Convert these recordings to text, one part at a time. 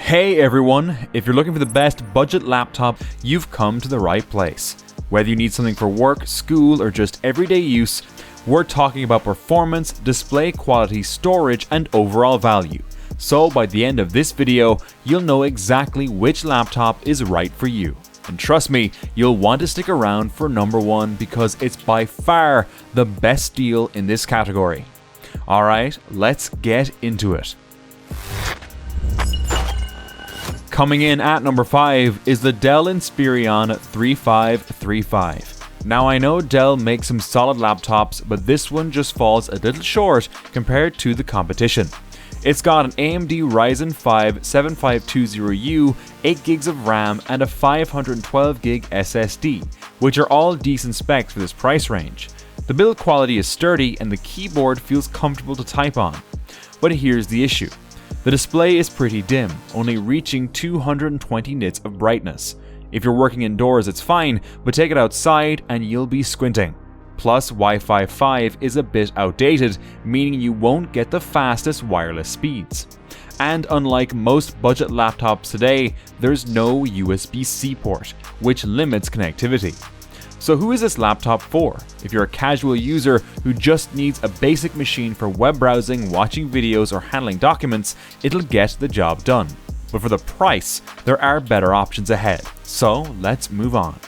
Hey everyone, if you're looking for the best budget laptop, you've come to the right place. Whether you need something for work, school, or just everyday use, we're talking about performance, display quality, storage, and overall value. So by the end of this video, you'll know exactly which laptop is right for you. And trust me, you'll want to stick around for number one because it's by far the best deal in this category. Alright, let's get into it. Coming in at number 5 is the Dell Inspiron 3535. Now I know Dell makes some solid laptops, but this one just falls a little short compared to the competition. It's got an AMD Ryzen 5 7520U, 8GB of RAM, and a 512GB SSD, which are all decent specs for this price range. The build quality is sturdy and the keyboard feels comfortable to type on. But here's the issue. The display is pretty dim, only reaching 220 nits of brightness. If you're working indoors it's fine, but take it outside and you'll be squinting. Plus, Wi-Fi 5 is a bit outdated, meaning you won't get the fastest wireless speeds. And unlike most budget laptops today, there's no USB-C port, which limits connectivity. So who is this laptop for? If you're a casual user who just needs a basic machine for web browsing, watching videos, or handling documents, it'll get the job done. But for the price, there are better options ahead. So let's move on.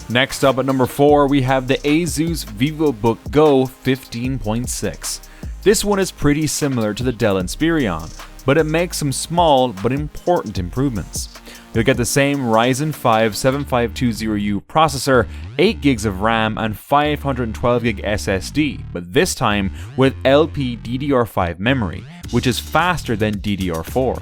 Next up at number 4, we have the ASUS Vivobook Go 15.6. This one is pretty similar to the Dell Inspiron, but it makes some small but important improvements. You'll get the same Ryzen 5 7520U processor, 8GB of RAM, and 512GB SSD, but this time with LPDDR5 memory, which is faster than DDR4.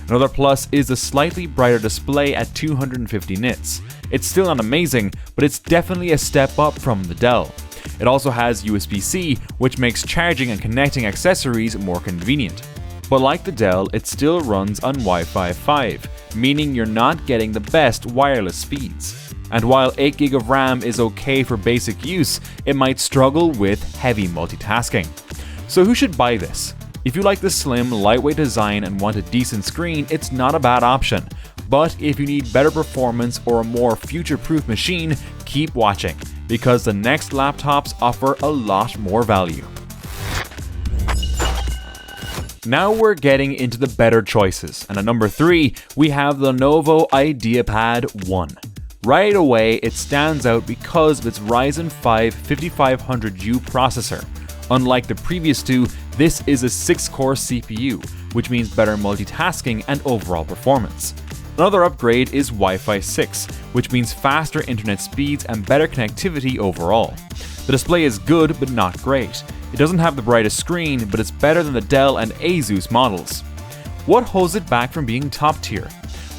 Another plus is the slightly brighter display at 250 nits. It's still not amazing, but it's definitely a step up from the Dell. It also has USB-C, which makes charging and connecting accessories more convenient. But like the Dell, it still runs on Wi-Fi 5, meaning you're not getting the best wireless speeds. And while 8GB of RAM is okay for basic use, it might struggle with heavy multitasking. So who should buy this? If you like the slim, lightweight design and want a decent screen, it's not a bad option. But if you need better performance or a more future-proof machine, keep watching, because the next laptops offer a lot more value. Now we're getting into the better choices, and at number 3, we have the Lenovo IdeaPad 1. Right away, it stands out because of its Ryzen 5 5500U processor. Unlike the previous two, this is a 6-core CPU, which means better multitasking and overall performance. Another upgrade is Wi-Fi 6, which means faster internet speeds and better connectivity overall. The display is good but not great. It doesn't have the brightest screen, but it's better than the Dell and ASUS models. What holds it back from being top tier?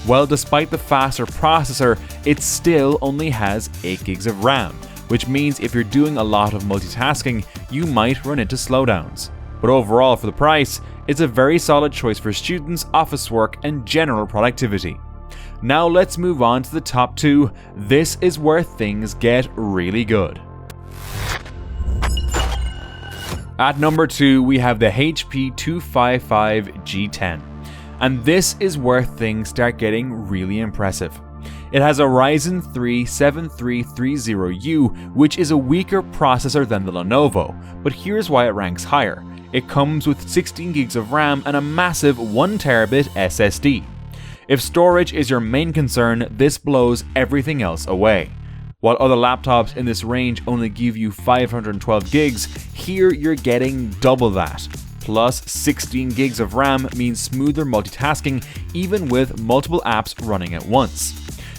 Well, despite the faster processor, it still only has 8GB of RAM, which means if you're doing a lot of multitasking, you might run into slowdowns. But overall, for the price, it's a very solid choice for students, office work, and general productivity. Now let's move on to the top 2. This is where things get really good. At number 2, we have the HP 255 G10. And this is where things start getting really impressive. It has a Ryzen 3 7330U, which is a weaker processor than the Lenovo, but here's why it ranks higher. It comes with 16GB of RAM and a massive 1TB SSD. If storage is your main concern, this blows everything else away. While other laptops in this range only give you 512GB, here you're getting double that. Plus 16GB of RAM means smoother multitasking even with multiple apps running at once.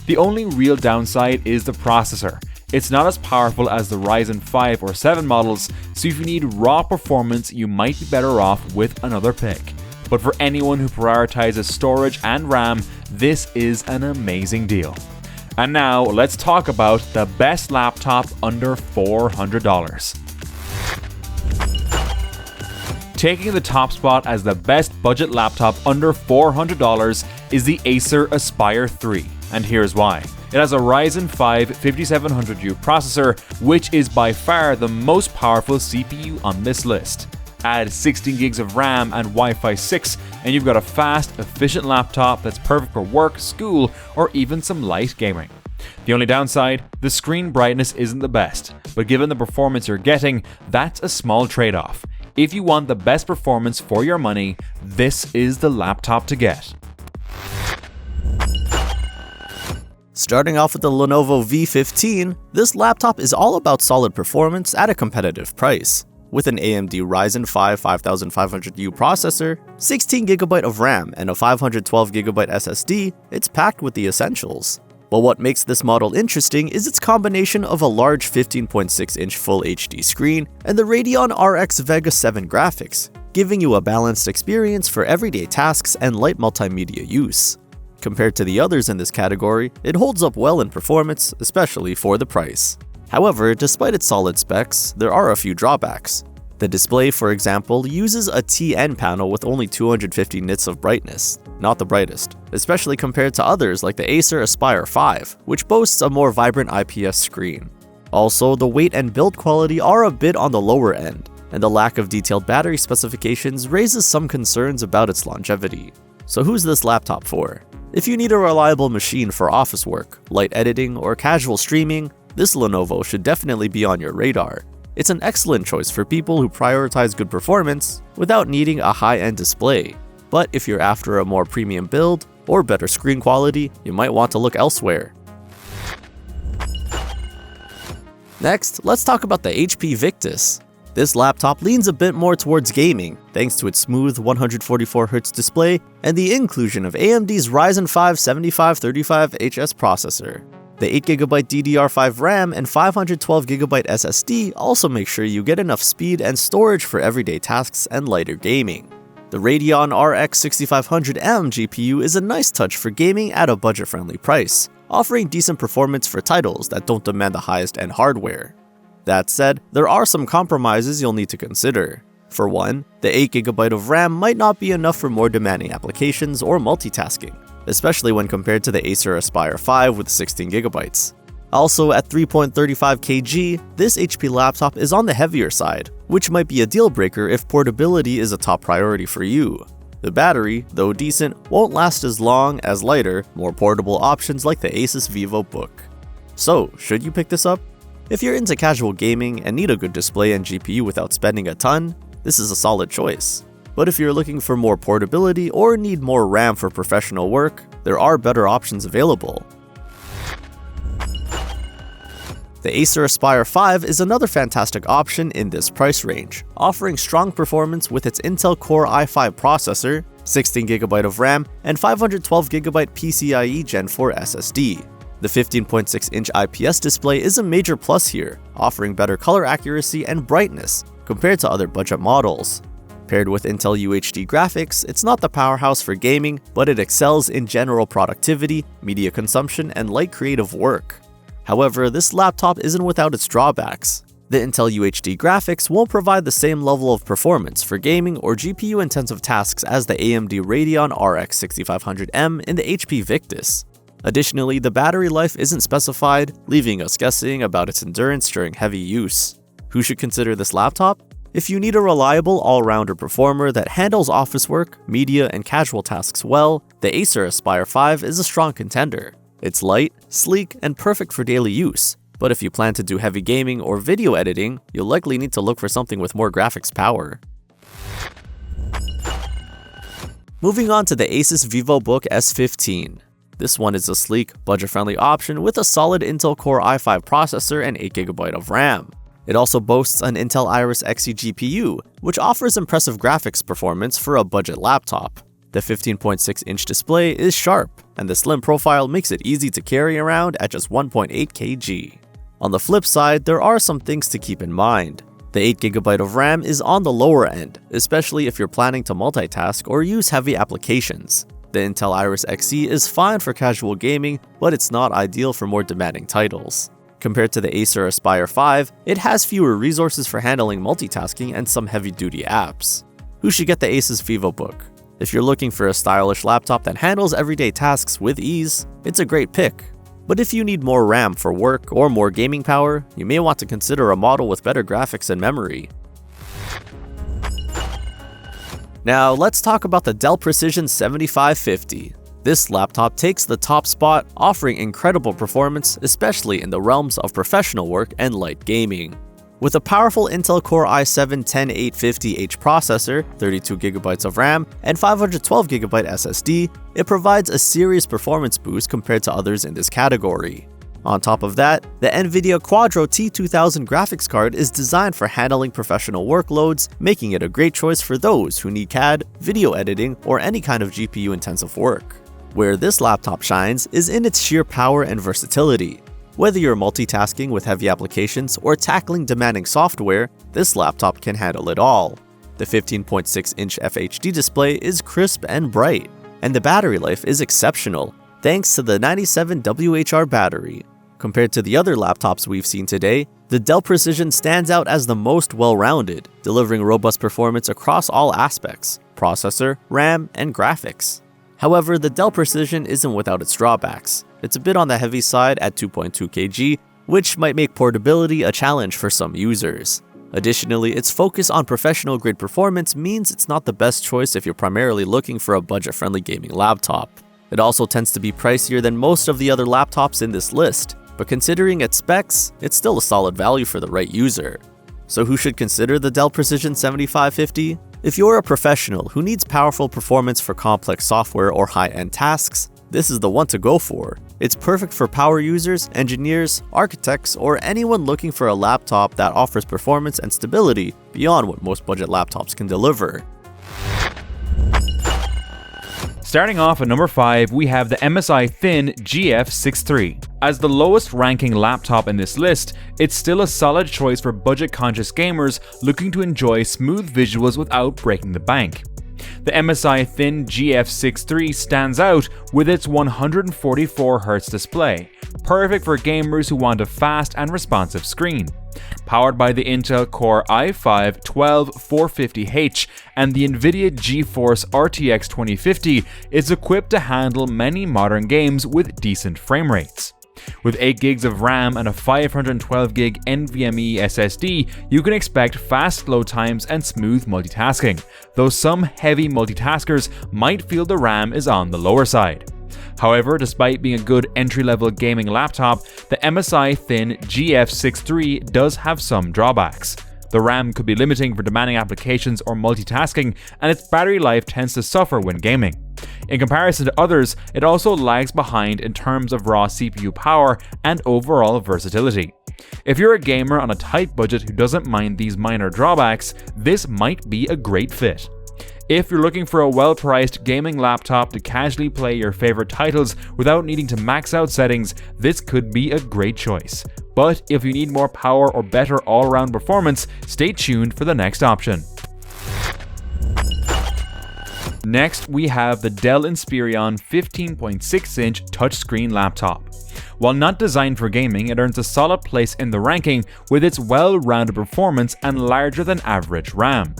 The only real downside is the processor. It's not as powerful as the Ryzen 5 or 7 models, so if you need raw performance, you might be better off with another pick. But for anyone who prioritizes storage and RAM, this is an amazing deal. And now let's talk about the best laptop under $400. Taking the top spot as the best budget laptop under $400 is the Acer Aspire 3, and here's why. It has a Ryzen 5 5700U processor, which is by far the most powerful CPU on this list. Add 16 gigs of RAM and Wi-Fi 6 and you've got a fast, efficient laptop that's perfect for work, school, or even some light gaming. The only downside, the screen brightness isn't the best, but given the performance you're getting, that's a small trade-off. If you want the best performance for your money, this is the laptop to get. Starting off with the Lenovo V15, this laptop is all about solid performance at a competitive price. With an AMD Ryzen 5 5500U processor, 16GB of RAM, and a 512GB SSD, it's packed with the essentials. But what makes this model interesting is its combination of a large 15.6-inch Full HD screen and the Radeon RX Vega 7 graphics, giving you a balanced experience for everyday tasks and light multimedia use. Compared to the others in this category, it holds up well in performance, especially for the price. However, despite its solid specs, there are a few drawbacks. The display, for example, uses a TN panel with only 250 nits of brightness, not the brightest, especially compared to others like the Acer Aspire 5, which boasts a more vibrant IPS screen. Also, the weight and build quality are a bit on the lower end, and the lack of detailed battery specifications raises some concerns about its longevity. So who's this laptop for? If you need a reliable machine for office work, light editing, or casual streaming, this Lenovo should definitely be on your radar. It's an excellent choice for people who prioritize good performance without needing a high-end display. But if you're after a more premium build or better screen quality, you might want to look elsewhere. Next, let's talk about the HP Victus. This laptop leans a bit more towards gaming, thanks to its smooth 144Hz display and the inclusion of AMD's Ryzen 5 7535HS processor. The 8GB DDR5 RAM and 512GB SSD also make sure you get enough speed and storage for everyday tasks and lighter gaming. The Radeon RX 6500M GPU is a nice touch for gaming at a budget-friendly price, offering decent performance for titles that don't demand the highest-end hardware. That said, there are some compromises you'll need to consider. For one, the 8GB of RAM might not be enough for more demanding applications or multitasking, especially when compared to the Acer Aspire 5 with 16GB. Also, at 3.35 kg, this HP laptop is on the heavier side, which might be a deal breaker if portability is a top priority for you. The battery, though decent, won't last as long as lighter, more portable options like the ASUS Vivobook. So, should you pick this up? If you're into casual gaming and need a good display and GPU without spending a ton, this is a solid choice. But if you're looking for more portability or need more RAM for professional work, there are better options available. The Acer Aspire 5 is another fantastic option in this price range, offering strong performance with its Intel Core i5 processor, 16GB of RAM, and 512GB PCIe Gen 4 SSD. The 15.6-inch IPS display is a major plus here, offering better color accuracy and brightness compared to other budget models. Paired with Intel UHD graphics, it's not the powerhouse for gaming, but it excels in general productivity, media consumption, and light creative work. However, this laptop isn't without its drawbacks. The Intel UHD graphics won't provide the same level of performance for gaming or GPU-intensive tasks as the AMD Radeon RX 6500M in the HP Victus. Additionally, the battery life isn't specified, leaving us guessing about its endurance during heavy use. Who should consider this laptop? If you need a reliable all-rounder performer that handles office work, media, and casual tasks well, the Acer Aspire 5 is a strong contender. It's light, sleek, and perfect for daily use. But if you plan to do heavy gaming or video editing, you'll likely need to look for something with more graphics power. Moving on to the ASUS Vivobook S15. This one is a sleek, budget-friendly option with a solid Intel Core i5 processor and 8GB of RAM. It also boasts an Intel Iris Xe GPU, which offers impressive graphics performance for a budget laptop. The 15.6-inch display is sharp, and the slim profile makes it easy to carry around at just 1.8 kg. On the flip side, there are some things to keep in mind. The 8GB of RAM is on the lower end, especially if you're planning to multitask or use heavy applications. The Intel Iris Xe is fine for casual gaming, but it's not ideal for more demanding titles. Compared to the Acer Aspire 5, it has fewer resources for handling multitasking and some heavy-duty apps. Who should get the ASUS Vivobook? If you're looking for a stylish laptop that handles everyday tasks with ease, it's a great pick. But if you need more RAM for work or more gaming power, you may want to consider a model with better graphics and memory. Now let's talk about the Dell Precision 7550. This laptop takes the top spot, offering incredible performance, especially in the realms of professional work and light gaming. With a powerful Intel Core i7-10850H processor, 32GB of RAM, and 512GB SSD, it provides a serious performance boost compared to others in this category. On top of that, the NVIDIA Quadro T2000 graphics card is designed for handling professional workloads, making it a great choice for those who need CAD, video editing, or any kind of GPU-intensive work. Where this laptop shines is in its sheer power and versatility. Whether you're multitasking with heavy applications or tackling demanding software, this laptop can handle it all. The 15.6-inch FHD display is crisp and bright, and the battery life is exceptional, thanks to the 97 WHR battery. Compared to the other laptops we've seen today, the Dell Precision stands out as the most well-rounded, delivering robust performance across all aspects: processor, RAM, and graphics. However, the Dell Precision isn't without its drawbacks. It's a bit on the heavy side at 2.2 kg, which might make portability a challenge for some users. Additionally, its focus on professional-grade performance means it's not the best choice if you're primarily looking for a budget-friendly gaming laptop. It also tends to be pricier than most of the other laptops in this list, but considering its specs, it's still a solid value for the right user. So who should consider the Dell Precision 7550? If you're a professional who needs powerful performance for complex software or high-end tasks, this is the one to go for. It's perfect for power users, engineers, architects, or anyone looking for a laptop that offers performance and stability beyond what most budget laptops can deliver. Starting off at number 5, we have the MSI Thin GF63. As the lowest ranking laptop in this list, it's still a solid choice for budget-conscious gamers looking to enjoy smooth visuals without breaking the bank. The MSI Thin GF63 stands out with its 144Hz display, perfect for gamers who want a fast and responsive screen. Powered by the Intel Core i5-12450H and the NVIDIA GeForce RTX 2050, it's equipped to handle many modern games with decent frame rates. With 8GB of RAM and a 512GB NVMe SSD, you can expect fast load times and smooth multitasking, though some heavy multitaskers might feel the RAM is on the lower side. However, despite being a good entry-level gaming laptop, the MSI Thin GF63 does have some drawbacks. The RAM could be limiting for demanding applications or multitasking, and its battery life tends to suffer when gaming. In comparison to others, it also lags behind in terms of raw CPU power and overall versatility. If you're a gamer on a tight budget who doesn't mind these minor drawbacks, this might be a great fit. If you're looking for a well-priced gaming laptop to casually play your favorite titles without needing to max out settings, this could be a great choice. But if you need more power or better all-around performance, stay tuned for the next option. Next, we have the Dell Inspiron 15.6-inch touchscreen laptop. While not designed for gaming, it earns a solid place in the ranking with its well-rounded performance and larger than average RAM.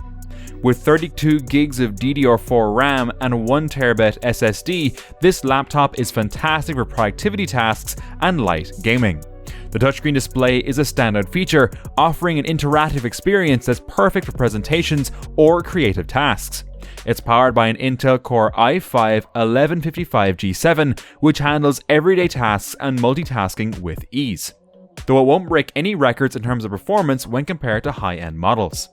With 32GB of DDR4 RAM and a 1TB SSD, this laptop is fantastic for productivity tasks and light gaming. The touchscreen display is a standout feature, offering an interactive experience that's perfect for presentations or creative tasks. It's powered by an Intel Core i5-1155G7, which handles everyday tasks and multitasking with ease, though it won't break any records in terms of performance when compared to high-end models.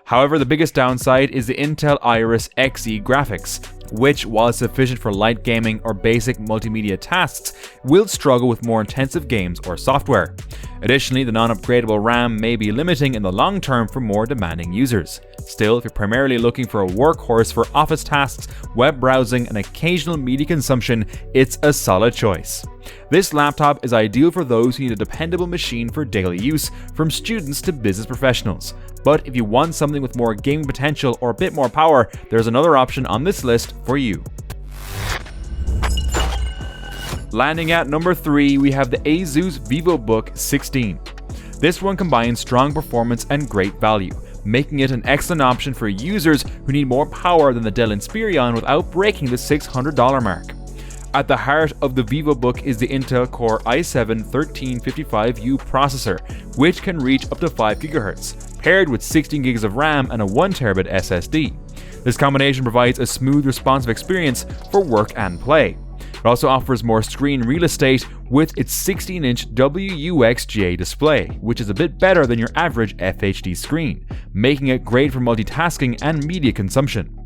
However, the biggest downside is the Intel Iris Xe graphics, which, while sufficient for light gaming or basic multimedia tasks, will struggle with more intensive games or software. Additionally, the non-upgradable RAM may be limiting in the long term for more demanding users. Still, if you're primarily looking for a workhorse for office tasks, web browsing, and occasional media consumption, it's a solid choice. This laptop is ideal for those who need a dependable machine for daily use, from students to business professionals. But if you want something with more gaming potential or a bit more power, there's another option on this list for you. Landing at number 3, we have the ASUS Vivobook 16. This one combines strong performance and great value, making it an excellent option for users who need more power than the Dell Inspiron without breaking the $600 mark. At the heart of the Vivobook is the Intel Core i7-1355U processor, which can reach up to 5 GHz, paired with 16GB of RAM and a 1TB SSD. This combination provides a smooth, responsive experience for work and play. It also offers more screen real estate with its 16-inch WUXGA display, which is a bit better than your average FHD screen, making it great for multitasking and media consumption.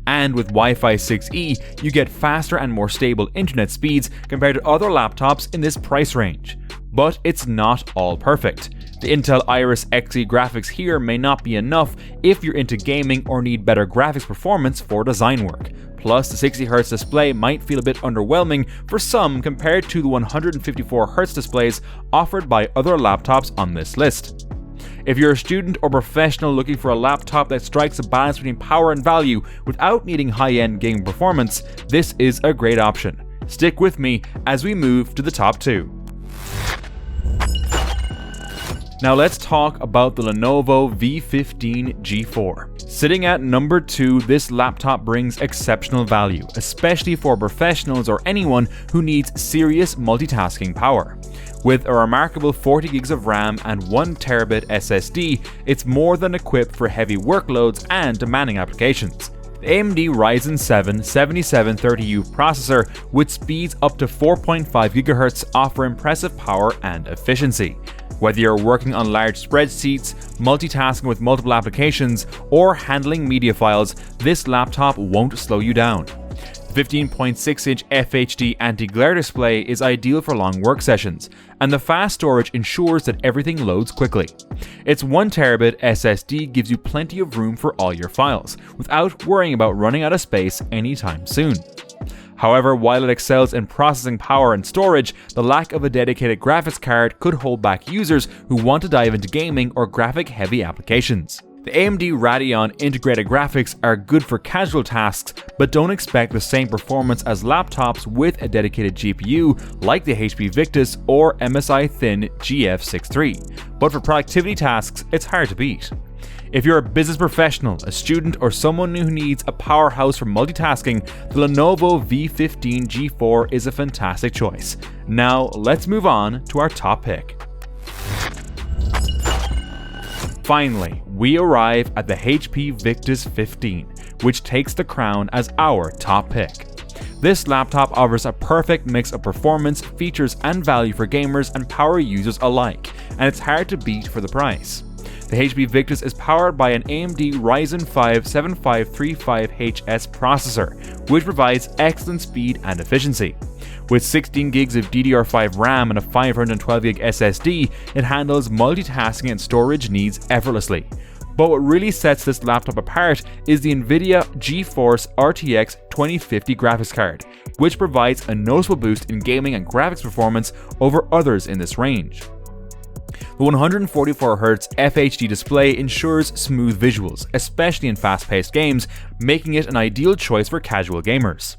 And with Wi-Fi 6E, you get faster and more stable internet speeds compared to other laptops in this price range. But it's not all perfect. The Intel Iris Xe graphics here may not be enough if you're into gaming or need better graphics performance for design work. Plus, the 60Hz display might feel a bit underwhelming for some compared to the 154Hz displays offered by other laptops on this list. If you're a student or professional looking for a laptop that strikes a balance between power and value without needing high-end gaming performance, this is a great option. Stick with me as we move to the top 2. Now let's talk about the Lenovo V15 G4. Sitting at number 2, this laptop brings exceptional value, especially for professionals or anyone who needs serious multitasking power. With a remarkable 40 gigs of RAM and 1TB SSD, it's more than equipped for heavy workloads and demanding applications. The AMD Ryzen 7 7730U processor with speeds up to 4.5 GHz offer impressive power and efficiency. Whether you're working on large spreadsheets, multitasking with multiple applications, or handling media files, this laptop won't slow you down. The 15.6-inch FHD anti-glare display is ideal for long work sessions, and the fast storage ensures that everything loads quickly. Its 1TB SSD gives you plenty of room for all your files, without worrying about running out of space anytime soon. However, while it excels in processing power and storage, the lack of a dedicated graphics card could hold back users who want to dive into gaming or graphic-heavy applications. The AMD Radeon integrated graphics are good for casual tasks, but don't expect the same performance as laptops with a dedicated GPU like the HP Victus or MSI Thin GF63. But for productivity tasks, it's hard to beat. If you're a business professional, a student, or someone who needs a powerhouse for multitasking, the Lenovo V15 G4 is a fantastic choice. Now, let's move on to our top pick. Finally, we arrive at the HP Victus 15, which takes the crown as our top pick. This laptop offers a perfect mix of performance, features, and value for gamers and power users alike, and it's hard to beat for the price. The HP Victus is powered by an AMD Ryzen 5 7535HS processor, which provides excellent speed and efficiency. With 16 gigs of DDR5 RAM and a 512 gig SSD, it handles multitasking and storage needs effortlessly. But what really sets this laptop apart is the NVIDIA GeForce RTX 2050 graphics card, which provides a noticeable boost in gaming and graphics performance over others in this range. The 144Hz FHD display ensures smooth visuals, especially in fast-paced games, making it an ideal choice for casual gamers.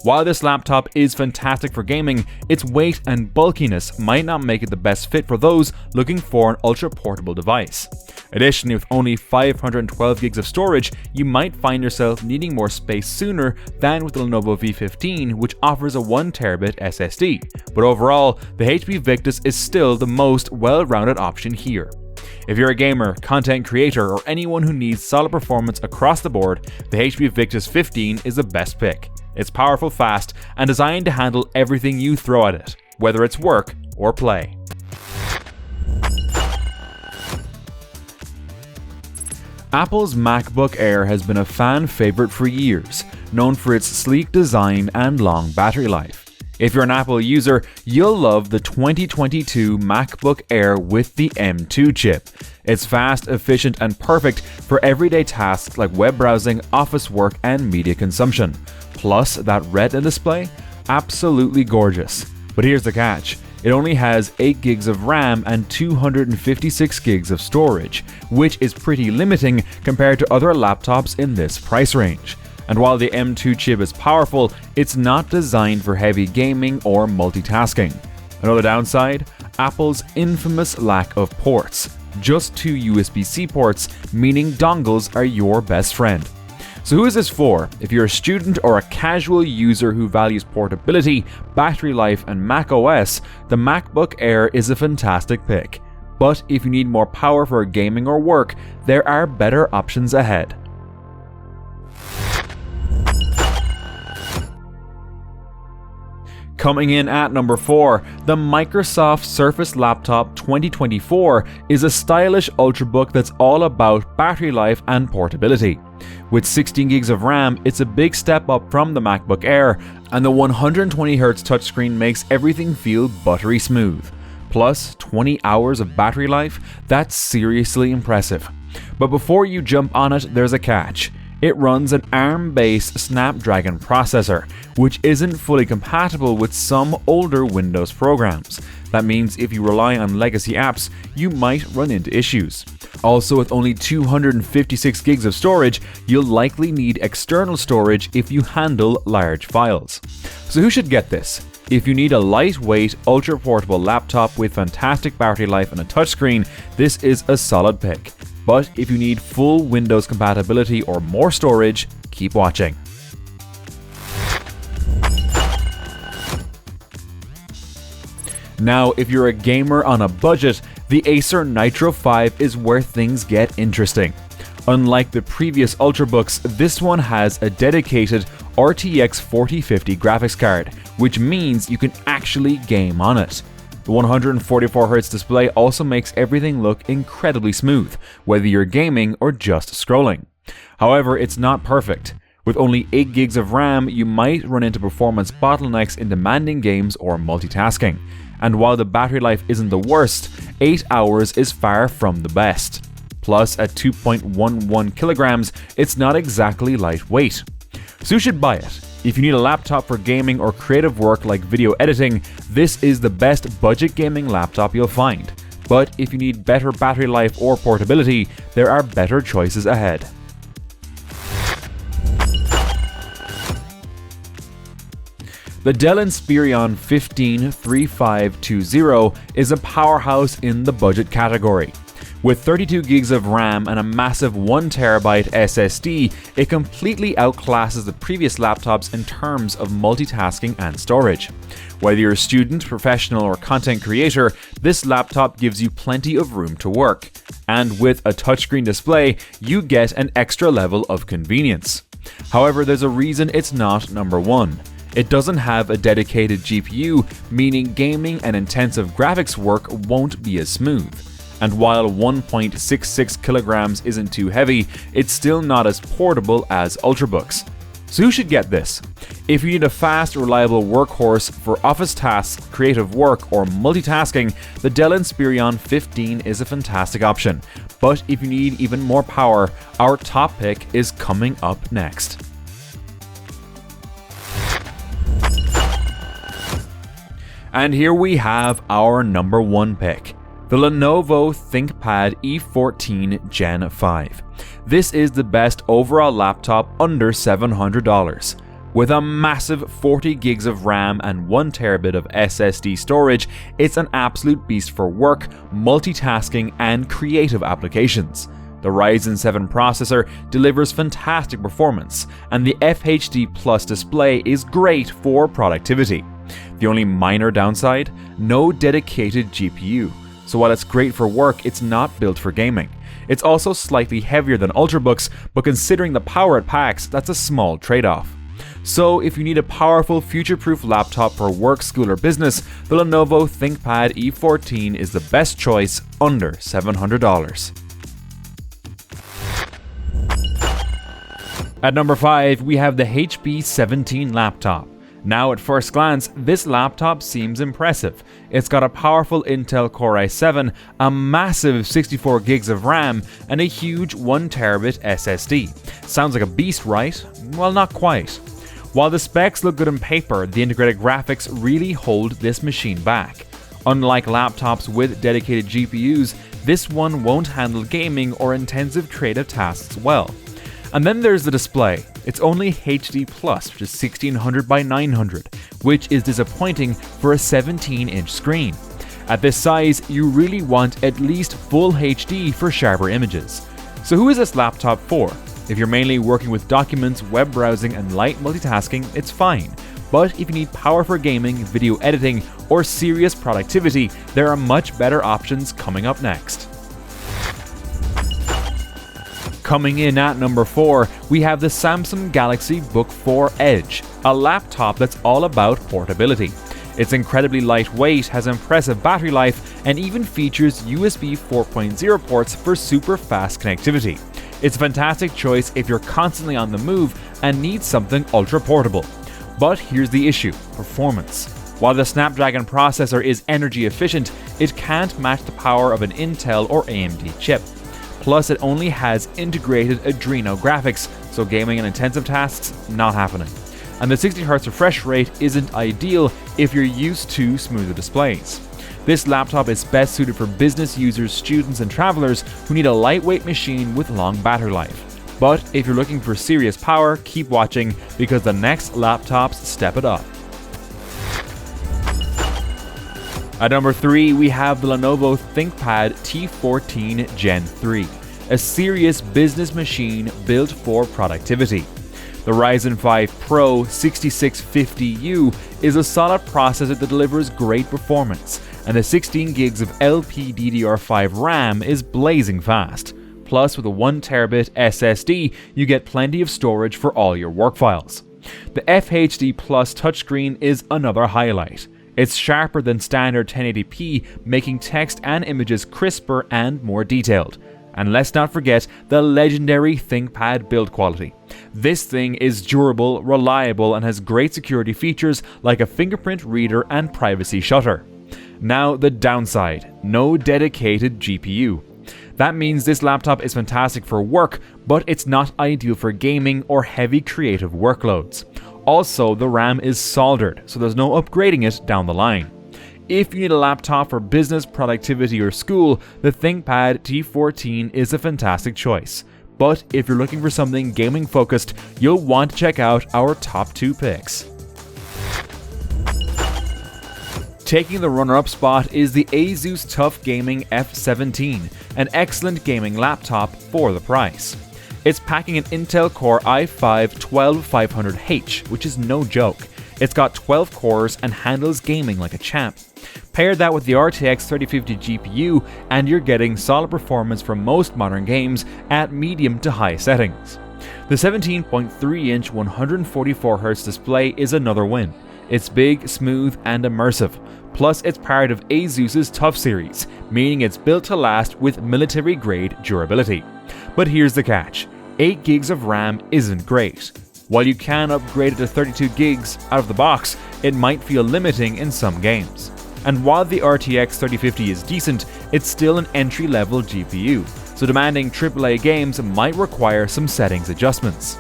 While this laptop is fantastic for gaming, its weight and bulkiness might not make it the best fit for those looking for an ultra-portable device. Additionally, with only 512 gigs of storage, you might find yourself needing more space sooner than with the Lenovo V15, which offers a 1TB SSD. But overall, the HP Victus is still the most well-rounded option here. If you're a gamer, content creator, or anyone who needs solid performance across the board, the HP Victus 15 is the best pick. It's powerful, fast, and designed to handle everything you throw at it, whether it's work or play. Apple's MacBook Air has been a fan favorite for years, known for its sleek design and long battery life. If you're an Apple user, you'll love the 2022 MacBook Air with the M2 chip. It's fast, efficient, and perfect for everyday tasks like web browsing, office work, and media consumption. Plus, that Retina display? Absolutely gorgeous. But here's the catch. It only has 8 gigs of RAM and 256 gigs of storage, which is pretty limiting compared to other laptops in this price range. And while the M2 chip is powerful, it's not designed for heavy gaming or multitasking. Another downside? Apple's infamous lack of ports. Just 2 USB-C ports, meaning dongles are your best friend. So who is this for? If you're a student or a casual user who values portability, battery life, and macOS, the MacBook Air is a fantastic pick. But if you need more power for gaming or work, there are better options ahead. Coming in at number 4, the Microsoft Surface Laptop 2024 is a stylish ultrabook that's all about battery life and portability. With 16 gigs of RAM, it's a big step up from the MacBook Air, and the 120Hz touchscreen makes everything feel buttery smooth. Plus, 20 hours of battery life? That's seriously impressive. But before you jump on it, there's a catch. It runs an ARM-based Snapdragon processor, which isn't fully compatible with some older Windows programs. That means if you rely on legacy apps, you might run into issues. Also, with only 256 gigs of storage, you'll likely need external storage if you handle large files. So who should get this? If you need a lightweight, ultra-portable laptop with fantastic battery life and a touchscreen, this is a solid pick. But if you need full Windows compatibility or more storage, keep watching. Now, if you're a gamer on a budget, the Acer Nitro 5 is where things get interesting. Unlike the previous Ultrabooks, this one has a dedicated RTX 4050 graphics card, which means you can actually game on it. The 144Hz display also makes everything look incredibly smooth, whether you're gaming or just scrolling. However, it's not perfect. With only 8 gigs of RAM, you might run into performance bottlenecks in demanding games or multitasking. And while the battery life isn't the worst, 8 hours is far from the best. Plus, at 2.11 kilograms, it's not exactly lightweight. So you should buy it. If you need a laptop for gaming or creative work like video editing, this is the best budget gaming laptop you'll find. But if you need better battery life or portability, there are better choices ahead. The Dell Inspiron 153520 is a powerhouse in the budget category. With 32 gigs of RAM and a massive 1TB SSD, it completely outclasses the previous laptops in terms of multitasking and storage. Whether you're a student, professional, or content creator, this laptop gives you plenty of room to work. And with a touchscreen display, you get an extra level of convenience. However, there's a reason it's not number 1. It doesn't have a dedicated GPU, meaning gaming and intensive graphics work won't be as smooth. And while 1.66 kilograms isn't too heavy, it's still not as portable as Ultrabooks. So who should get this? If you need a fast, reliable workhorse for office tasks, creative work, or multitasking, the Dell Inspiron 15 is a fantastic option. But if you need even more power, our top pick is coming up next. And here we have our number 1 pick. The Lenovo ThinkPad E14 Gen 5. This is the best overall laptop under $700. With a massive 40 gigs of RAM and 1TB of SSD storage, it's an absolute beast for work, multitasking, and creative applications. The Ryzen 7 processor delivers fantastic performance, and the FHD Plus display is great for productivity. The only minor downside? No dedicated GPU. So while it's great for work, it's not built for gaming. It's also slightly heavier than Ultrabooks, but considering the power it packs, that's a small trade-off. So if you need a powerful, future-proof laptop for work, school, or business, the Lenovo ThinkPad E14 is the best choice under $700. At number 5, we have the HP 17 laptop. Now at first glance, this laptop seems impressive. It's got a powerful Intel Core i7, a massive 64 gigs of RAM, and a huge 1TB SSD. Sounds like a beast, right? Well, not quite. While the specs look good on paper, the integrated graphics really hold this machine back. Unlike laptops with dedicated GPUs, this one won't handle gaming or intensive creative tasks well. And then there's the display. It's only HD+, which is 1600 by 900, which is disappointing for a 17-inch screen. At this size, you really want at least full HD for sharper images. So who is this laptop for? If you're mainly working with documents, web browsing, and light multitasking, it's fine. But if you need power for gaming, video editing, or serious productivity, there are much better options coming up next. Coming in at number 4, we have the Samsung Galaxy Book 4 Edge, a laptop that's all about portability. It's incredibly lightweight, has impressive battery life, and even features USB 4.0 ports for super fast connectivity. It's a fantastic choice if you're constantly on the move and need something ultra portable. But here's the issue: performance. While the Snapdragon processor is energy efficient, it can't match the power of an Intel or AMD chip. Plus, it only has integrated Adreno graphics, so gaming and intensive tasks, not happening. And the 60Hz refresh rate isn't ideal if you're used to smoother displays. This laptop is best suited for business users, students, and travelers who need a lightweight machine with long battery life. But if you're looking for serious power, keep watching, because the next laptops step it up. At number 3, we have the Lenovo ThinkPad T14 Gen 3, a serious business machine built for productivity. The Ryzen 5 Pro 6650U is a solid processor that delivers great performance, and the 16 gigs of LPDDR5 RAM is blazing fast. Plus, with a 1TB SSD, you get plenty of storage for all your work files. The FHD Plus touchscreen is another highlight. It's sharper than standard 1080p, making text and images crisper and more detailed. And let's not forget the legendary ThinkPad build quality. This thing is durable, reliable, and has great security features like a fingerprint reader and privacy shutter. Now the downside: no dedicated GPU. That means this laptop is fantastic for work, but it's not ideal for gaming or heavy creative workloads. Also, the RAM is soldered, so there's no upgrading it down the line. If you need a laptop for business, productivity, or school, the ThinkPad T14 is a fantastic choice. But if you're looking for something gaming focused, you'll want to check out our top 2 picks. Taking the runner-up spot is the ASUS TUF Gaming F17, an excellent gaming laptop for the price. It's packing an Intel Core i5-12500H, which is no joke. It's got 12 cores and handles gaming like a champ. Pair that with the RTX 3050 GPU and you're getting solid performance from most modern games at medium to high settings. The 17.3-inch 144Hz display is another win. It's big, smooth, and immersive. Plus, it's part of ASUS's TUF series, meaning it's built to last with military-grade durability. But here's the catch: 8 gigs of RAM isn't great. While you can upgrade it to 32 gigs out of the box, it might feel limiting in some games. And while the RTX 3050 is decent, it's still an entry-level GPU, so demanding AAA games might require some settings adjustments.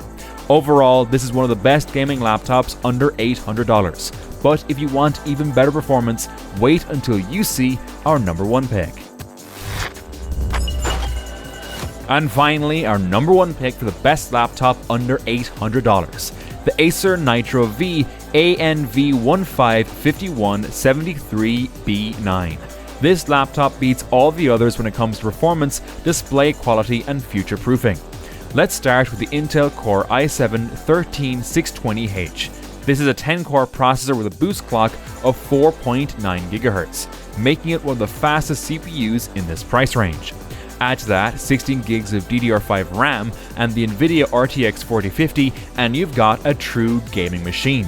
Overall, this is one of the best gaming laptops under $800. But if you want even better performance, wait until you see our number 1 pick. And finally, our number 1 pick for the best laptop under $800, the Acer Nitro V ANV155173B9. This laptop beats all the others when it comes to performance, display quality, and future-proofing. Let's start with the Intel Core i7-13620H. This is a 10-core processor with a boost clock of 4.9 GHz, making it one of the fastest CPUs in this price range. Add to that 16 gigs of DDR5 RAM and the NVIDIA RTX 4050, and you've got a true gaming machine.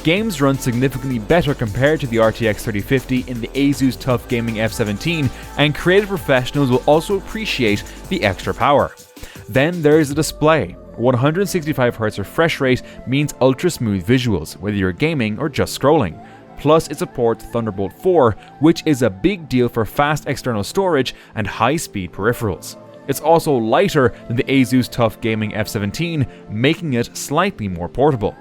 Games run significantly better compared to the RTX 3050 in the ASUS TUF Gaming F17, and creative professionals will also appreciate the extra power. Then there's the display. 165Hz refresh rate means ultra smooth visuals, whether you're gaming or just scrolling. Plus, it supports Thunderbolt 4, which is a big deal for fast external storage and high-speed peripherals. It's also lighter than the ASUS TUF Gaming F17, making it slightly more portable.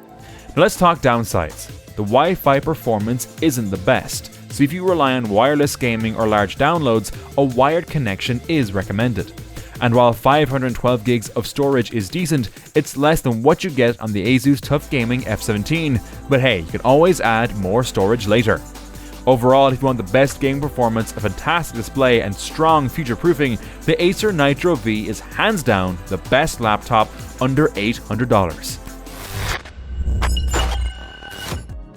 Now let's talk downsides. The Wi-Fi performance isn't the best, so if you rely on wireless gaming or large downloads, a wired connection is recommended. And while 512 gigs of storage is decent, it's less than what you get on the ASUS TUF Gaming F17, but hey, you can always add more storage later. Overall, if you want the best gaming performance, a fantastic display, and strong future-proofing, the Acer Nitro V is hands down the best laptop under $800.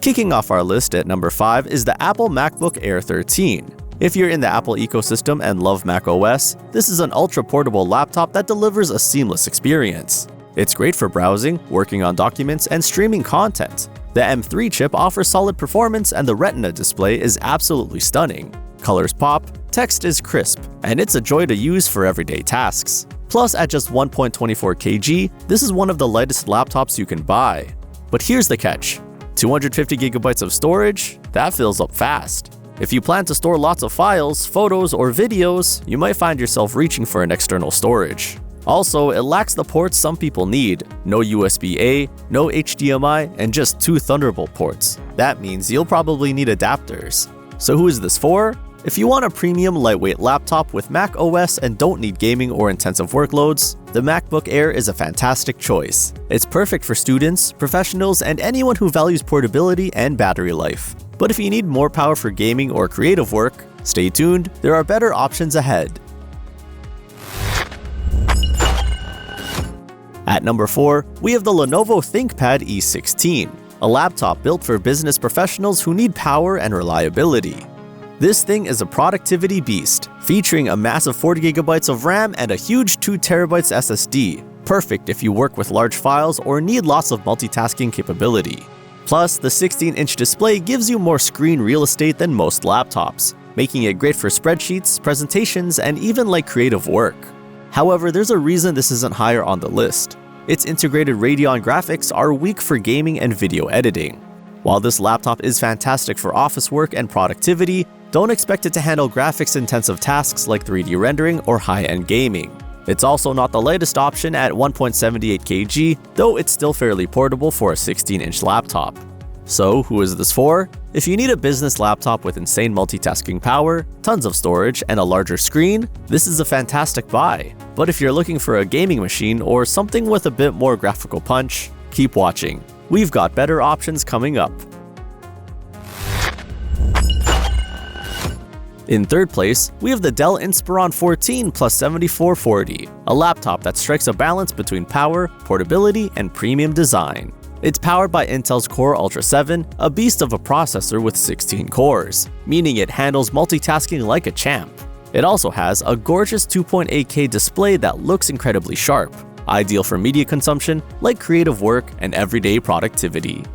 Kicking off our list at number 5 is the Apple MacBook Air 13. If you're in the Apple ecosystem and love macOS, this is an ultra-portable laptop that delivers a seamless experience. It's great for browsing, working on documents, and streaming content. The M3 chip offers solid performance and the Retina display is absolutely stunning. Colors pop, text is crisp, and it's a joy to use for everyday tasks. Plus, at just 1.24 kg, this is one of the lightest laptops you can buy. But here's the catch. 250 gigabytes of storage? That fills up fast. If you plan to store lots of files, photos, or videos, you might find yourself reaching for an external storage. Also, it lacks the ports some people need. No USB-A, no HDMI, and just 2 Thunderbolt ports. That means you'll probably need adapters. So who is this for? If you want a premium lightweight laptop with Mac OS and don't need gaming or intensive workloads, the MacBook Air is a fantastic choice. It's perfect for students, professionals, and anyone who values portability and battery life. But if you need more power for gaming or creative work, stay tuned, there are better options ahead. At number 4, we have the Lenovo ThinkPad E16, a laptop built for business professionals who need power and reliability. This thing is a productivity beast, featuring a massive 40GB of RAM and a huge 2TB SSD, perfect if you work with large files or need lots of multitasking capability. Plus, the 16-inch display gives you more screen real estate than most laptops, making it great for spreadsheets, presentations, and even like creative work. However, there's a reason this isn't higher on the list. Its integrated Radeon graphics are weak for gaming and video editing. While this laptop is fantastic for office work and productivity, don't expect it to handle graphics-intensive tasks like 3D rendering or high-end gaming. It's also not the lightest option at 1.78 kg, though it's still fairly portable for a 16-inch laptop. So who is this for? If you need a business laptop with insane multitasking power, tons of storage, and a larger screen, this is a fantastic buy. But if you're looking for a gaming machine or something with a bit more graphical punch, keep watching. We've got better options coming up. In third place, we have the Dell Inspiron 14 plus 7440, a laptop that strikes a balance between power, portability, and premium design. It's powered by Intel's Core Ultra 7, a beast of a processor with 16 cores, meaning it handles multitasking like a champ. It also has a gorgeous 2.8K display that looks incredibly sharp, ideal for media consumption like creative work and everyday productivity.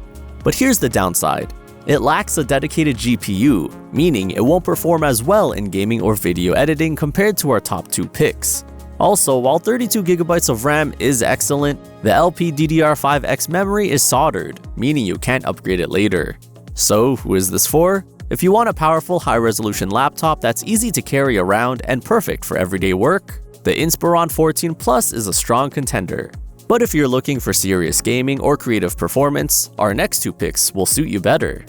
But here's the downside. It lacks a dedicated GPU, meaning it won't perform as well in gaming or video editing compared to our top 2 picks. Also, while 32GB of RAM is excellent, the LPDDR5X memory is soldered, meaning you can't upgrade it later. So who is this for? If you want a powerful high-resolution laptop that's easy to carry around and perfect for everyday work, the Inspiron 14 Plus is a strong contender. But if you're looking for serious gaming or creative performance, our next 2 picks will suit you better.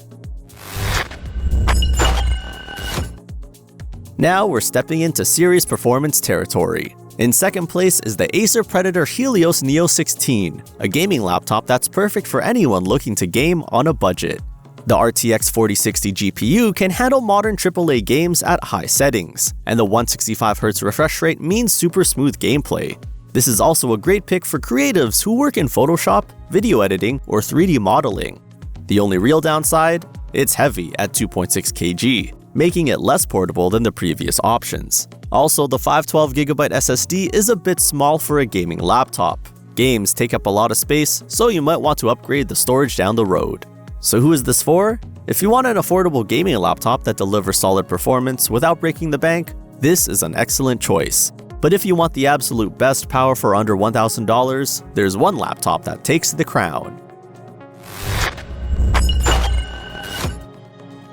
Now we're stepping into serious performance territory. In second place is the Acer Predator Helios Neo 16, a gaming laptop that's perfect for anyone looking to game on a budget. The RTX 4060 GPU can handle modern AAA games at high settings, and the 165Hz refresh rate means super smooth gameplay. This is also a great pick for creatives who work in Photoshop, video editing, or 3D modeling. The only real downside? It's heavy at 2.6 kg, making it less portable than the previous options. Also, the 512GB SSD is a bit small for a gaming laptop. Games take up a lot of space, so you might want to upgrade the storage down the road. So who is this for? If you want an affordable gaming laptop that delivers solid performance without breaking the bank, this is an excellent choice. But if you want the absolute best power for under $1,000, there's one laptop that takes the crown.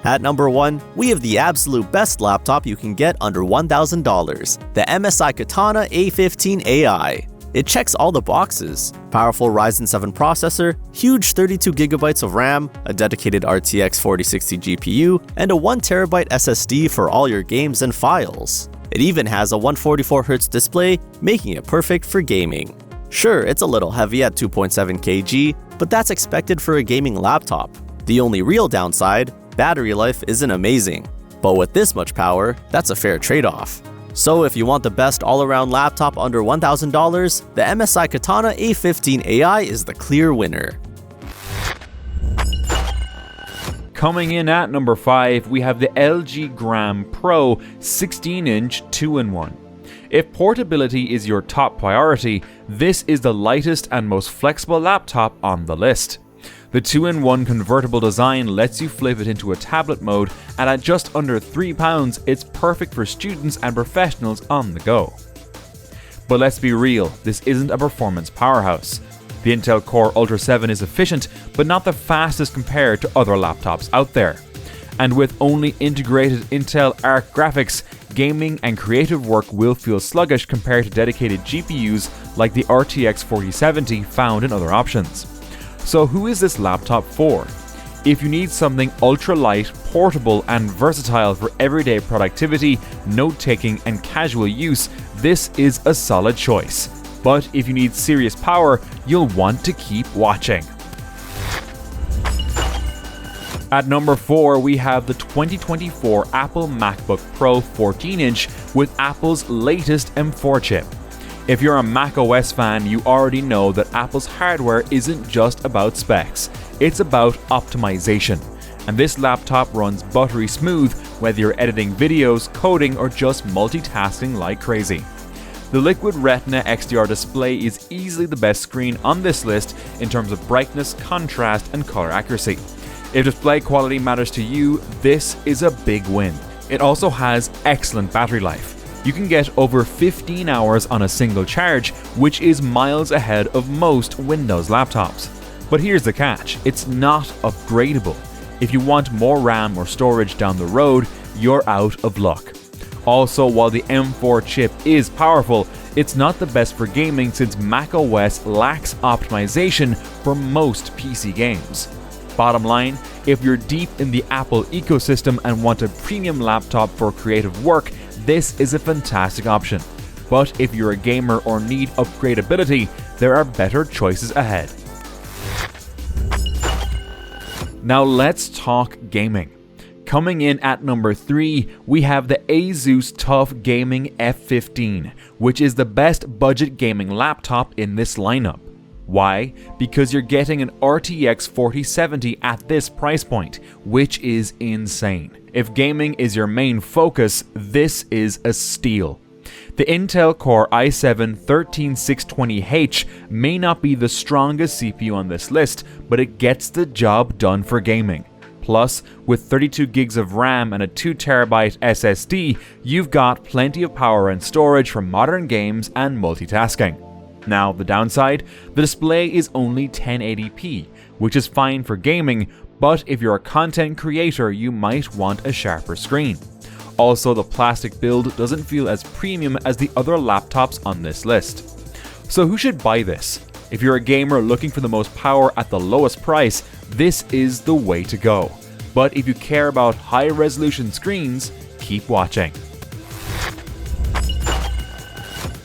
At number 1, we have the absolute best laptop you can get under $1,000, the MSI Katana A15 AI. It checks all the boxes: powerful Ryzen 7 processor, huge 32GB of RAM, a dedicated RTX 4060 GPU, and a 1TB SSD for all your games and files. It even has a 144Hz display, making it perfect for gaming. Sure, it's a little heavy at 2.7 kg, but that's expected for a gaming laptop. The only real downside? Battery life isn't amazing. But with this much power, that's a fair trade-off. So if you want the best all-around laptop under $1,000, the MSI Katana A15 AI is the clear winner. Coming in at number 5, we have the LG Gram Pro 16-inch 2-in-1. If portability is your top priority, this is the lightest and most flexible laptop on the list. The 2-in-1 convertible design lets you flip it into a tablet mode, and at just under £3, it's perfect for students and professionals on the go. But let's be real, this isn't a performance powerhouse. The Intel Core Ultra 7 is efficient, but not the fastest compared to other laptops out there. And with only integrated Intel Arc graphics, gaming and creative work will feel sluggish compared to dedicated GPUs like the RTX 4070 found in other options. So who is this laptop for? If you need something ultra-light, portable and versatile for everyday productivity, note-taking and casual use, this is a solid choice. But if you need serious power, you'll want to keep watching. At number 4, we have the 2024 Apple MacBook Pro 14-inch with Apple's latest M4 chip. If you're a macOS fan, you already know that Apple's hardware isn't just about specs, it's about optimization. And this laptop runs buttery smooth whether you're editing videos, coding, or just multitasking like crazy. The Liquid Retina XDR display is easily the best screen on this list in terms of brightness, contrast, and color accuracy. If display quality matters to you, this is a big win. It also has excellent battery life. You can get over 15 hours on a single charge, which is miles ahead of most Windows laptops. But here's the catch, it's not upgradable. If you want more RAM or storage down the road, you're out of luck. Also, while the M4 chip is powerful, it's not the best for gaming since macOS lacks optimization for most PC games. Bottom line, if you're deep in the Apple ecosystem and want a premium laptop for creative work, this is a fantastic option. But if you're a gamer or need upgradability, there are better choices ahead. Now let's talk gaming. Coming in at number 3, we have the ASUS TUF Gaming F15, which is the best budget gaming laptop in this lineup. Why? Because you're getting an RTX 4070 at this price point, which is insane. If gaming is your main focus, this is a steal. The Intel Core i7-13620H may not be the strongest CPU on this list, but it gets the job done for gaming. Plus, with 32 gigs of RAM and a 2TB SSD, you've got plenty of power and storage for modern games and multitasking. Now, the downside? The display is only 1080p, which is fine for gaming, but if you're a content creator, you might want a sharper screen. Also, the plastic build doesn't feel as premium as the other laptops on this list. So who should buy this? If you're a gamer looking for the most power at the lowest price, this is the way to go. But if you care about high-resolution screens, keep watching.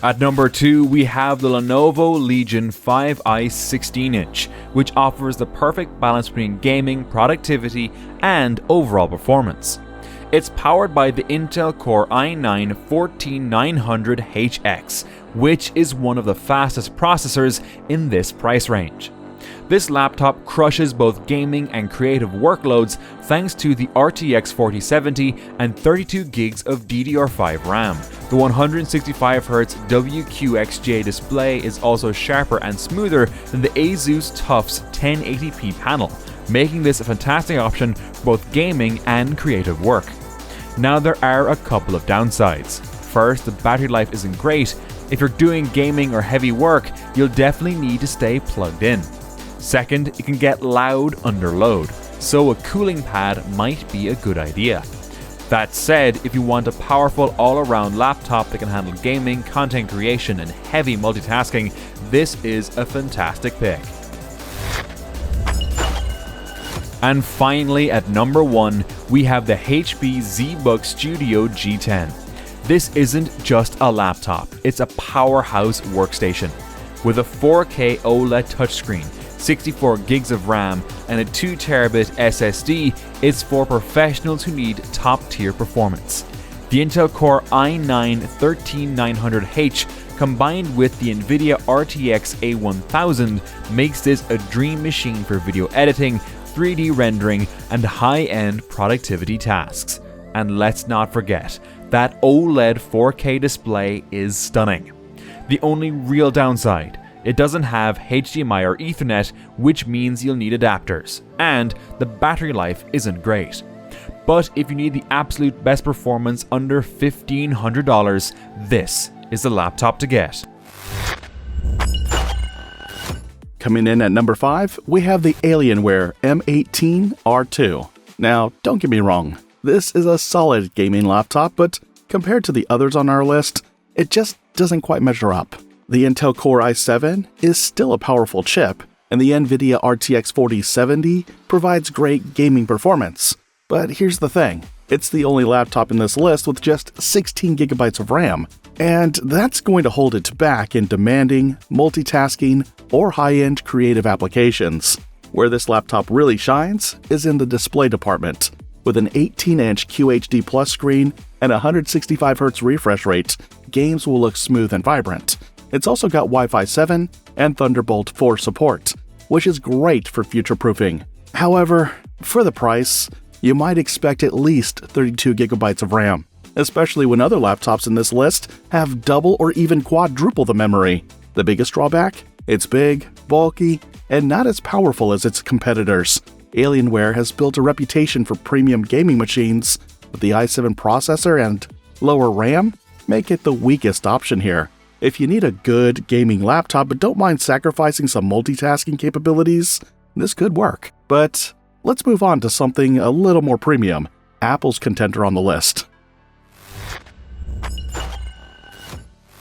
At number 2, we have the Lenovo Legion 5i 16-inch, which offers the perfect balance between gaming, productivity, and overall performance. It's powered by the Intel Core i9-14900HX, which is one of the fastest processors in this price range. This laptop crushes both gaming and creative workloads thanks to the RTX 4070 and 32 gigs of DDR5 RAM. The 165Hz WQXGA display is also sharper and smoother than the ASUS TUF's 1080p panel, making this a fantastic option for both gaming and creative work. Now there are a couple of downsides. First, the battery life isn't great. If you're doing gaming or heavy work, you'll definitely need to stay plugged in. Second, it can get loud under load, so a cooling pad might be a good idea. That said, if you want a powerful all-around laptop that can handle gaming, content creation, and heavy multitasking, this is a fantastic pick. And finally, at number 1, we have the HP ZBook Studio G10. This isn't just a laptop, it's a powerhouse workstation. With a 4K OLED touchscreen, 64 gigs of RAM, and a 2TB SSD, it's for professionals who need top-tier performance. The Intel Core i9-13900H combined with the NVIDIA RTX A1000 makes this a dream machine for video editing, 3D rendering, and high-end productivity tasks. And let's not forget, that OLED 4K display is stunning. The only real downside, It doesn't have HDMI or Ethernet, which means you'll need adapters, and the battery life isn't great. But if you need the absolute best performance under $1,500, this is the laptop to get. Coming in at number 5, we have the Alienware M18 R2. Now, don't get me wrong, this is a solid gaming laptop, but compared to the others on our list, it just doesn't quite measure up. The Intel Core i7 is still a powerful chip, and the NVIDIA RTX 4070 provides great gaming performance. But here's the thing, it's the only laptop in this list with just 16GB of RAM, and that's going to hold it back in demanding, multitasking, or high-end creative applications. Where this laptop really shines is in the display department. With an 18-inch QHD Plus screen and a 165Hz refresh rate, games will look smooth and vibrant. It's also got Wi-Fi 7 and Thunderbolt 4 support, which is great for future-proofing. However, for the price, you might expect at least 32GB of RAM, especially when other laptops in this list have double or even quadruple the memory. The biggest drawback? It's big, bulky, and not as powerful as its competitors. Alienware has built a reputation for premium gaming machines, but the i7 processor and lower RAM make it the weakest option here. If you need a good gaming laptop but don't mind sacrificing some multitasking capabilities, this could work. But let's move on to something a little more premium, Apple's contender on the list.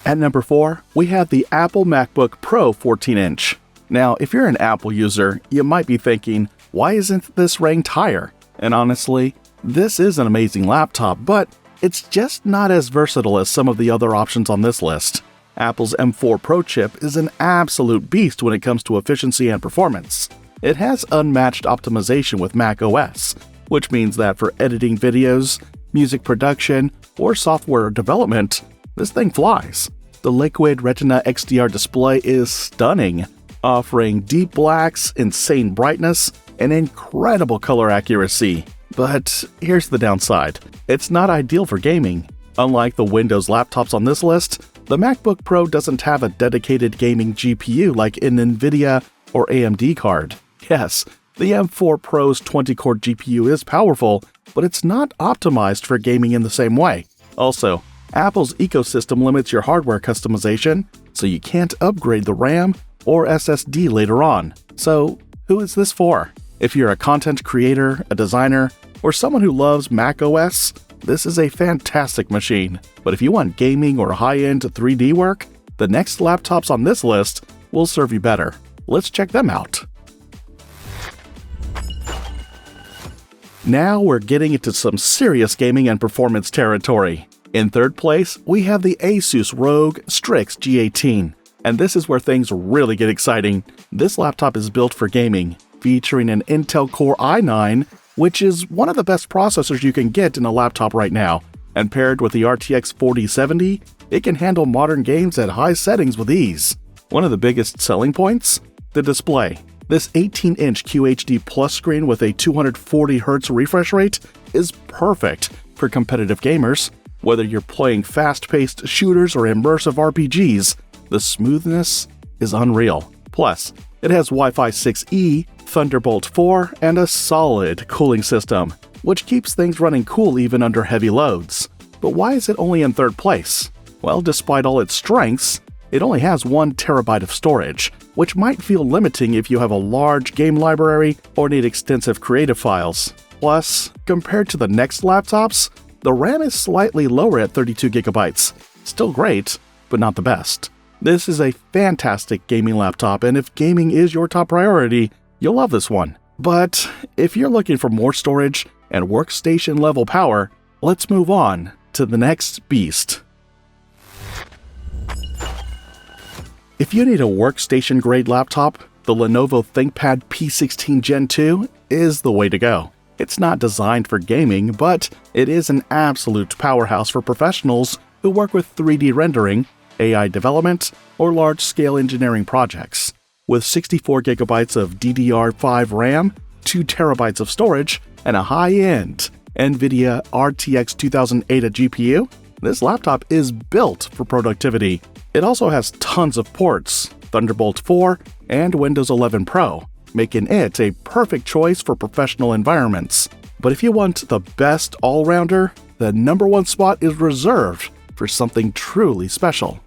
At number 4, we have the Apple MacBook Pro 14-inch. Now, if you're an Apple user, you might be thinking, why isn't this ranked higher? And honestly, this is an amazing laptop, but it's just not as versatile as some of the other options on this list. Apple's M4 Pro chip is an absolute beast when it comes to efficiency and performance. It has unmatched optimization with macOS, which means that for editing videos, music production, or software development, this thing flies. The Liquid Retina XDR display is stunning, offering deep blacks, insane brightness, and incredible color accuracy. But here's the downside. It's not ideal for gaming. Unlike the Windows laptops on this list, the MacBook Pro doesn't have a dedicated gaming GPU like an NVIDIA or AMD card. Yes, the M4 Pro's 20-core GPU is powerful, but it's not optimized for gaming in the same way. Also, Apple's ecosystem limits your hardware customization, so you can't upgrade the RAM or SSD later on. So, who is this for? If you're a content creator, a designer, or someone who loves macOS, this is a fantastic machine. But if you want gaming or high-end 3D work, the next laptops on this list will serve you better. Let's check them out. Now we're getting into some serious gaming and performance territory. In third place, we have the ASUS ROG Strix G18. And this is where things really get exciting. This laptop is built for gaming, featuring an Intel Core i9, which is one of the best processors you can get in a laptop right now. And paired with the RTX 4070, it can handle modern games at high settings with ease. One of the biggest selling points? The display. This 18-inch QHD Plus screen with a 240Hz refresh rate is perfect for competitive gamers. Whether you're playing fast-paced shooters or immersive RPGs, the smoothness is unreal. Plus, it has Wi-Fi 6E, Thunderbolt 4, and a solid cooling system, which keeps things running cool even under heavy loads. But why is it only in third place? Well, despite all its strengths, it only has 1 terabyte of storage, which might feel limiting if you have a large game library or need extensive creative files. Plus, compared to the next laptops, the RAM is slightly lower at 32GB. Still great, but not the best. This is a fantastic gaming laptop, and if gaming is your top priority, you'll love this one. But if you're looking for more storage and workstation level power, let's move on to the next beast. If you need a workstation grade laptop, the Lenovo ThinkPad P16 Gen 2 is the way to go. It's not designed for gaming, but it is an absolute powerhouse for professionals who work with 3D rendering, AI development, or large-scale engineering projects. With 64GB of DDR5 RAM, 2TB of storage, and a high-end NVIDIA RTX 2080 GPU, this laptop is built for productivity. It also has tons of ports, Thunderbolt 4, and Windows 11 Pro, making it a perfect choice for professional environments. But if you want the best all-rounder, the #1 spot is reserved for something truly special.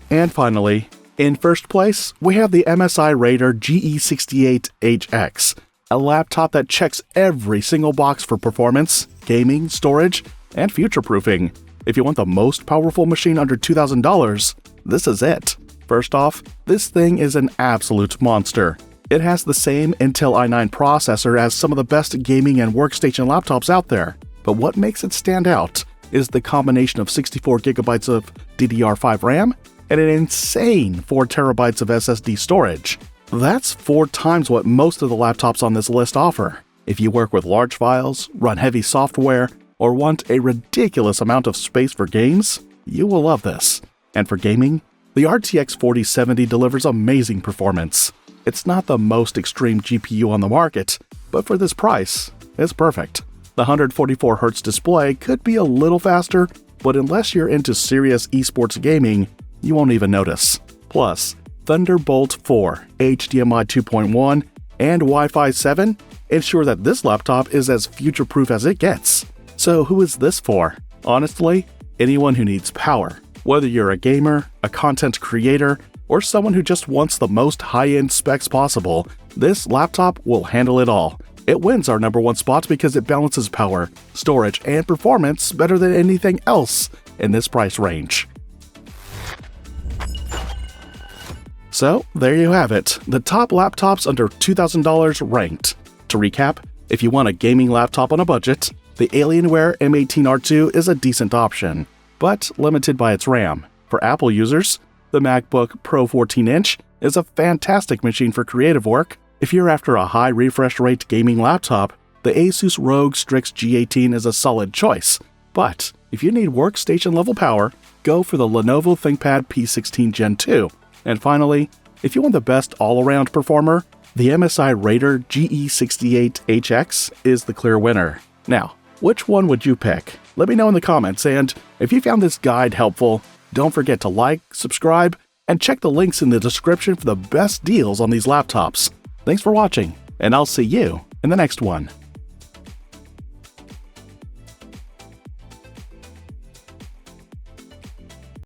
And finally, in first place, we have the MSI Raider GE68HX, a laptop that checks every single box for performance, gaming, storage, and future-proofing. If you want the most powerful machine under $2,000, this is it. First off, this thing is an absolute monster. It has the same Intel i9 processor as some of the best gaming and workstation laptops out there. But what makes it stand out is the combination of 64GB of DDR5 RAM and an insane 4TB of SSD storage. That's 4 times what most of the laptops on this list offer. If you work with large files, run heavy software, or want a ridiculous amount of space for games, you will love this. And for gaming, the RTX 4070 delivers amazing performance. It's not the most extreme GPU on the market, but for this price, it's perfect. The 144Hz display could be a little faster, but unless you're into serious esports gaming, you won't even notice. Plus, Thunderbolt 4, HDMI 2.1, and Wi-Fi 7 ensure that this laptop is as future-proof as it gets. So who is this for? Honestly, anyone who needs power. Whether you're a gamer, a content creator, or someone who just wants the most high-end specs possible, this laptop will handle it all. It wins our #1 spot because it balances power, storage, and performance better than anything else in this price range. So, there you have it, the top laptops under $2,000 ranked. To recap, if you want a gaming laptop on a budget, the Alienware M18 R2 is a decent option, but limited by its RAM. For Apple users, the MacBook Pro 14-inch is a fantastic machine for creative work. If you're after a high refresh rate gaming laptop, the ASUS ROG Strix G18 is a solid choice. But if you need workstation level power, go for the Lenovo ThinkPad P16 Gen 2. And finally, if you want the best all-around performer, the MSI Raider GE68HX is the clear winner. Now, which one would you pick? Let me know in the comments, and if you found this guide helpful, don't forget to like, subscribe, and check the links in the description for the best deals on these laptops. Thanks for watching, and I'll see you in the next one.